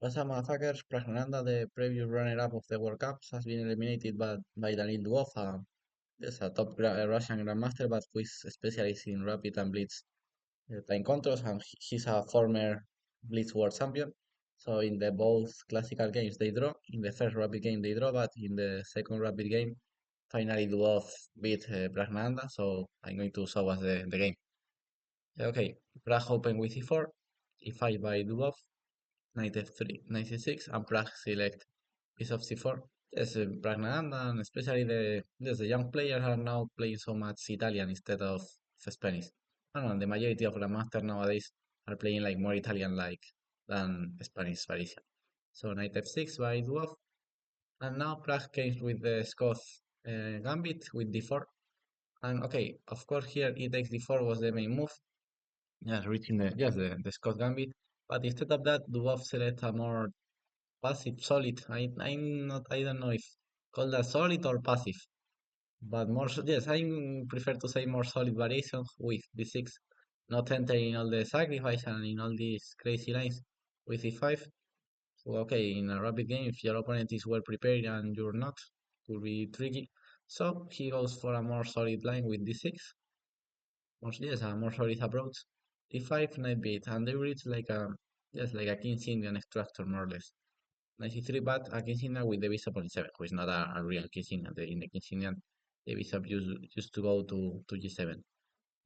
What's up, motherfuckers? Praggnanandhaa, the previous runner-up of the World Cup, has been eliminated by Daniil Duvbov, a top Russian grandmaster, but who is specialized in rapid and blitz time controls, and he's a former blitz world champion. So in the both classical games they draw. In the first rapid game they draw, but in the second rapid game, finally Duvbov beat Praggnanandhaa. So I'm going to show us the game. Okay, Pragg open with e4, e5 by Duvbov, knight f3, knight c6, and Pragg select piece of c4. Yes, Praggnanandhaa, and especially the young players are now playing so much Italian instead of Spanish. I don't know, the majority of Grandmasters nowadays are playing like more Italian like than Spanish variation. So knight f6 by Duvbov, and now Pragg came with the Scots gambit with d4. And okay, of course here e takes d4 was the main move, just reaching the Scots gambit. But instead of that, Dubov select a more passive solid. I don't know if call that solid or passive, but more yes, I prefer to say more solid variation with d6, not entering all the sacrifice and in all these crazy lines with e5. So okay, in a rapid game, if your opponent is well prepared and you're not, it will be tricky. So he goes for a more solid line with d6. More, yes, a more solid approach. d5, knight b8, and they reach like a like a King's Indian structure more or less. 93, but a King's Indian with the bishop on e7, who is not a real King's Indian. In the King's Indian, the bishop used to go to g7.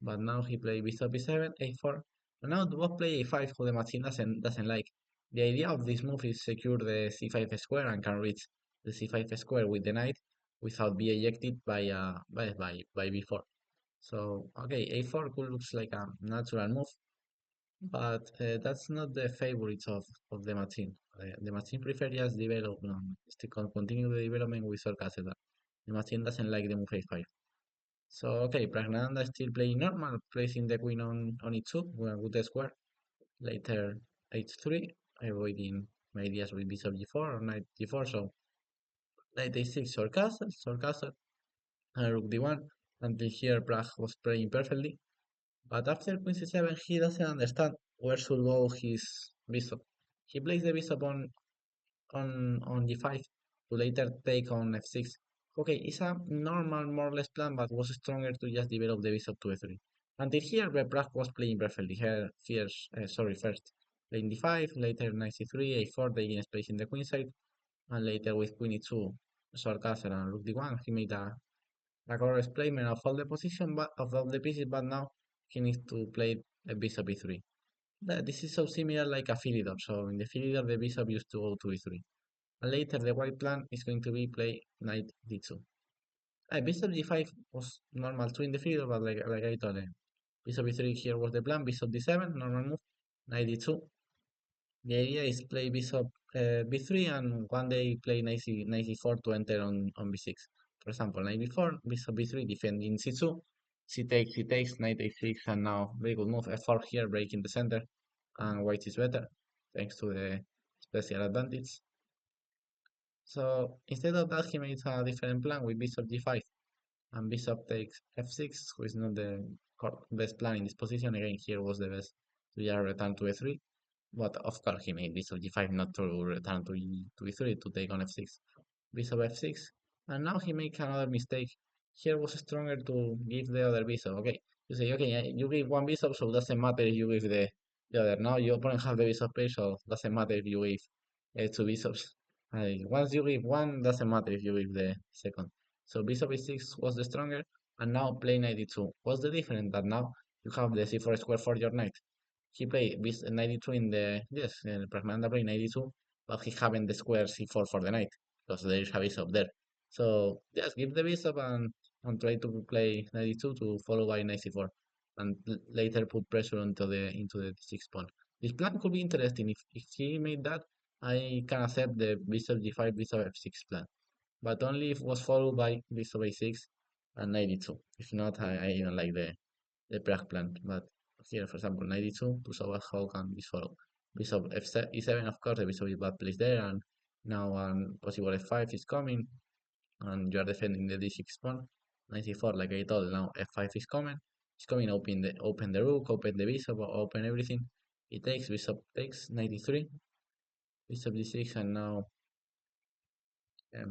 But now he played bishop e7, a4. And now Dubov play a5, who the machine doesn't like. The idea of this move is secure the c5 square and can reach the c5 square with the knight without being ejected by b4. So okay, a4 could looks like a natural move, but that's not the favorites of the machine. The machine prefers just development, continue the development with Sol Castle. The machine doesn't like the move a5. So okay, Praggnanandhaa is still playing normal, placing the queen on e2 with the square. Later h3, avoiding ideas with bishop g4 or knight g4. So knight a6, Sol Castle, and rook d1. Until here, Pragg was playing perfectly. But after queen c7, he doesn't understand where should go his bishop. He plays the bishop on g5 to later take on f6. Okay, it's a normal, more or less plan, but was stronger to just develop the bishop to e3. Until here, Pragg was playing perfectly. Here, first playing d5, later knight c3, a4, taking space in the queen side, and later with queen e2, sword castle and rook d1, he made a correct placement of all the position but of all the pieces, but now he needs to play a bishop e3. This is so similar like a Philidor. So in the Philidor, the bishop used to go to e3. And later, the white plan is going to be play knight d2. Bishop d5 was normal too in the Philidor, but like I told him, bishop e3 here was the plan. Bishop d7, normal move. Knight d2. The idea is play bishop b3 and one day play knight c4 to enter on b6. For example, knight b4, bishop b3, defending c2, c takes, knight a6, and now very good move f4 here, breaking the center, and white is better thanks to the special advantage. So instead of that, he made a different plan with bishop g5 and bishop takes f6, which is not the best plan in this position. Again, here was the best to just return to e3. But of course, he made bishop g5 not to return to e3 to take on f6. Bishop f6. And now he make another mistake. Here was stronger to give the other bishop. Okay, you say, okay, you give one bishop, so it doesn't matter if you give the other. Now your opponent have the bishop page, so it doesn't matter if you give two bishops. Once you give one, doesn't matter if you give the second. So bishop e6 was the stronger, and now play knight e2. What's the difference? That now you have the c4 square for your knight. He played 92 in the yes, Praggnanandhaa played 92, but he haven't the square c4 for the knight because there is a bishop there. So just give the bishop and try to play 92 to follow by knight c4, and later put pressure into the 6 pawn. This plan could be interesting if he made that. I can accept the bishop g5, bishop f6 plan, but only if it was followed by bishop a6 and 92. If not, I don't like the Pragg plan. But here, for example, 92 to show us how can this follow. Bishop e7, of course, the bishop is bad place there, and now possible f5 is coming, and you are defending the d6 pawn. 94, like I told, now f5 is coming. It's coming, open the rook, open the bishop, open everything. It takes, bishop takes, 93. bishop d6, and now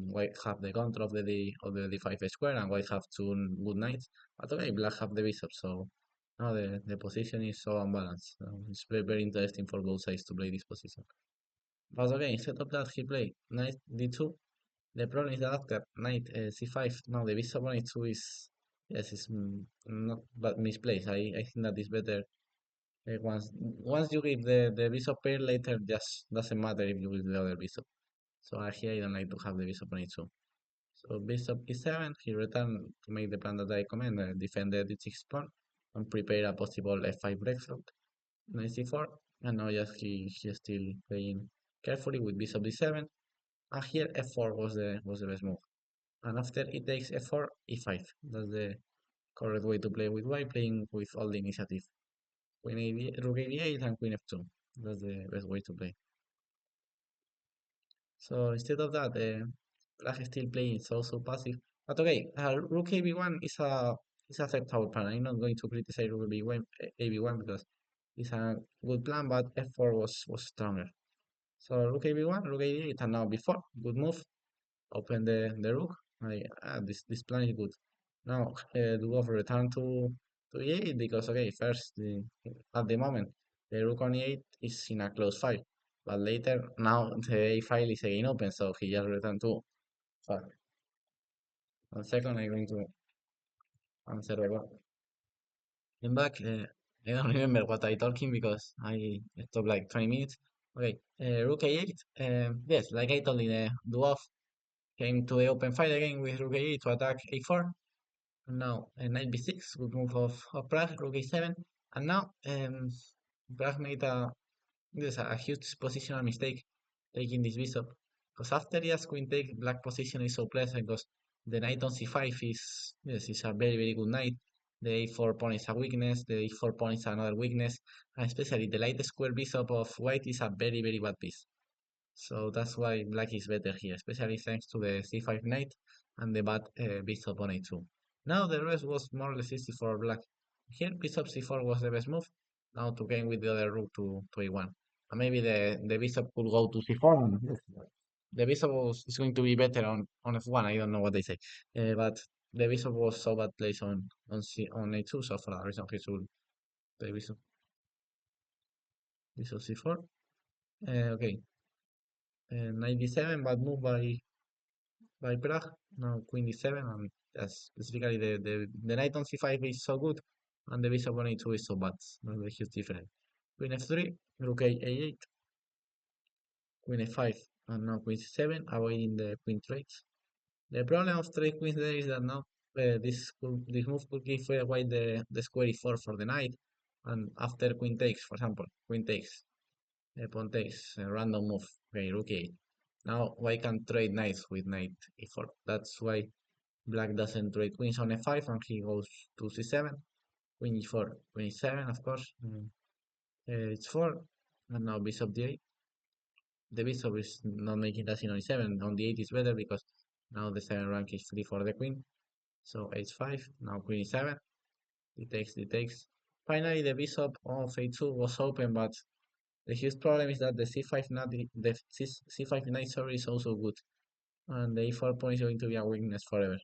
white have the control of the d5 square, and white have two good knights. But okay, black have the bishop, so now the position is so unbalanced. It's very interesting for both sides to play this position. But okay, instead of that, he played knight d2. The problem is that after knight c5, now the bishop on e2 is, yes, it's not but misplaced. I think that is better. Once you give the bishop pair, later just doesn't matter if you give the other bishop. So here I don't like to have the bishop on e2. So bishop e7, he returned to make the plan that I command, defend the d6 pawn, and prepare a possible f5 breakthrough. Knight c4, and now just he still playing carefully with bishop d7, and here f4 was the best move. And after it takes f4, e5. That's the correct way to play with white, playing with all the initiative. Queen rook a8 and queen f2. That's the best way to play. So instead of that, black is still playing so passive. But okay, rook ab1 is acceptable plan. I'm not going to criticize rook ab1 because it's a good plan, but f4 was stronger. So rook ab1, rook a8, and now b4. Good move. Open the rook. This plan is good. Now Duvbov return to e8 because okay, first at the moment the rook on e8 is in a close fight, but later now the a file is again open, so he just returned to 5. 1 second, I'm going to answer the call. I'm back. I don't remember what I told him because I stopped like 20 minutes. Okay, rook a8. Yes, like I told in Duvbov came to the open fight again with rook a8 to attack a4. And now knight b6, good move of Pragg, rook a7. And now Pragg made a huge positional mistake taking this bishop. Because after just queen take, black position is so pleasant because the knight on c5 is a very good knight. The a4 pawn is a weakness, the a4 pawn is another weakness, and especially the light square bishop of white is a very bad piece. So that's why black is better here, especially thanks to the c5 knight and the bad bishop on a2. Now the rest was more or less easy for black. Here bishop c4 was the best move. Now to gain with the other rook to a1. And maybe the bishop could go to c4. The bishop is going to be better on f1. I don't know what they say. But the bishop was so bad placed on a2, so for that reason he should play bishop c4. Okay. Knight d7, bad move by Pragg. Now queen d7, and yes, specifically the knight on c5 is so good, and the bishop on a2 is so bad. That's a huge difference. Queen f3, rook a8, queen f5, and now queen c7, avoiding the queen trades. The problem of trade queens there is that now this move could give white the square e4 for the knight, and after queen takes, for example, queen takes, pawn takes, a random move, okay, rook a8. Now white can trade knights with knight e4. That's why black doesn't trade queens on f5 and he goes to c7, queen e4, queen e7, of course. It's 4, and now bishop d8. The bishop is not making that in on e7. On d8 is better because now the 7 rank is free for the queen. So h5, now queen e7, d takes. Finally, the bishop of a2 was open, but the huge problem is that the c5 knight, the c5 knight sorry is also good, and the e4 pawn is going to be a weakness forever.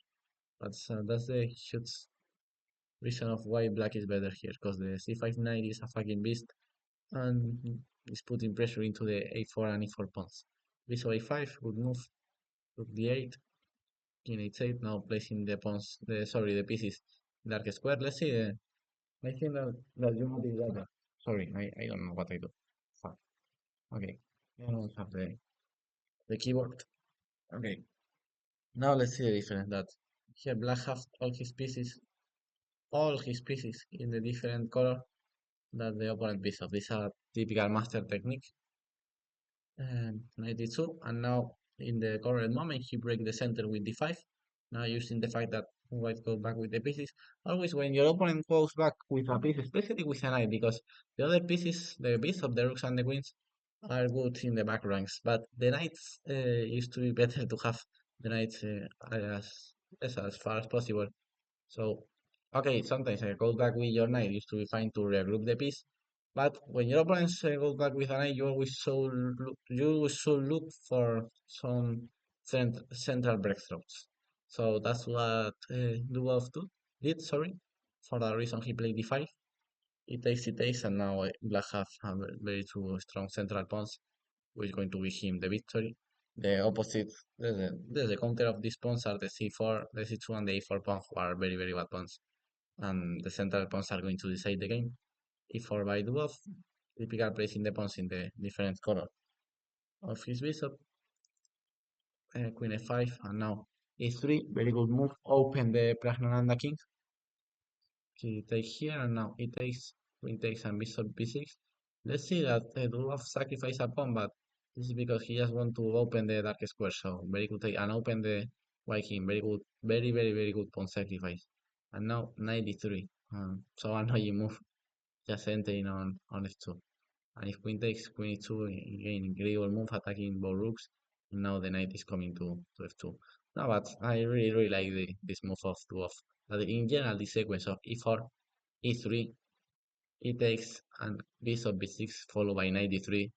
But that's the huge reason of why black is better here, because the c5 knight is a fucking beast and is putting pressure into the a4 and e4 pawns. Bishop a5, good move. Rook d8, king h8. Now placing the pawns, the pieces dark square. Let's see. I think that you noticed that. Sorry, I don't know what I do. Fuck. Okay, I don't have the keyboard. Okay, now let's see the difference. That here black has all his pieces in the different color that the opponent piece of. This is a typical master technique. 92, and now in the current moment he break the center with d5. Now using the fact that white goes back with the pieces. Always when your opponent goes back with a piece, especially with a knight, because the other pieces, the bishop, the rooks and the queens, are good in the back ranks, but the knights used to be better to have the knights as far as possible. So okay, sometimes I go back with your knight used to be fine to regroup the piece, But when your opponents go back with an 8, you should look for some central breakthroughs. So that's what Dubov did. Sorry, for that reason he played d5. It takes, and now Black have a very two strong central pawns, which is going to give him the victory. The opposite, the counter of these pawns are the c4, the c2, and the a4 pawn, who are very very bad pawns, and the central pawns are going to decide the game. E4 by Dubov, typical placing the pawns in the different color of his bishop, queen f5, and now e3, very good move, open the Praggnanandhaa king, he takes here, and now he takes, queen takes, and bishop b6. Let's see that Dubov sacrifice a pawn, but this is because he just want to open the dark square, so very good take, and open the white king, very good, very very very good pawn sacrifice. And now knight d3, so annoying move, just entering on f2. And if queen takes, queen e2, again, incredible move attacking both rooks. And now the knight is coming to f2. No, but I really, really like this move of Dwarf. But in general, this sequence of e4, e3, e takes, and bishop b6, followed by knight d3,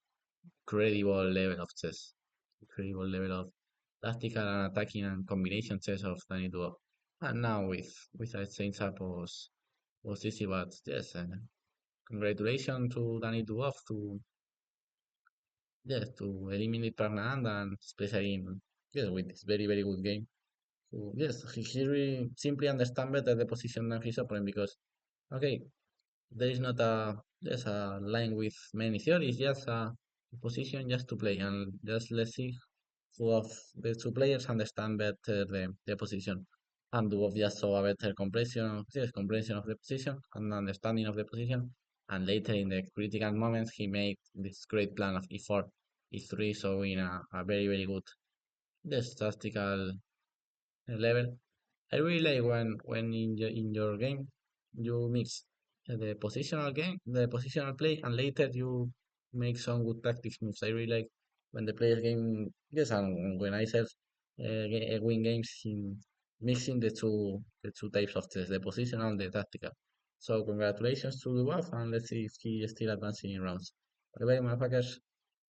incredible level of chess. Incredible level of tactical and attacking and combination chess of Daniil Dubov. And now with a change up was easy, but yes, congratulations to Daniil Dubov to yes, to eliminate Praggnanandhaa, and especially in, yes, with this very, very good game. So, yes, he really simply understand better the position than his opponent because, okay, there is not a line with many theories, just a position just to play, and just let's see who of the two players understand better the position. And who of just saw a better comprehension of the position and understanding of the position. And later in the critical moments, he made this great plan of e4, e3, showing a very, very good this tactical level. I really like when in your game you mix the positional game, the positional play, and later you make some good tactics moves. I really like when the players game, yes, and when I self win games in mixing the two types of chess, the positional and the tactical. So congratulations to the Dubov, and let's see if he is still advancing in rounds. Bye bye, motherfuckers.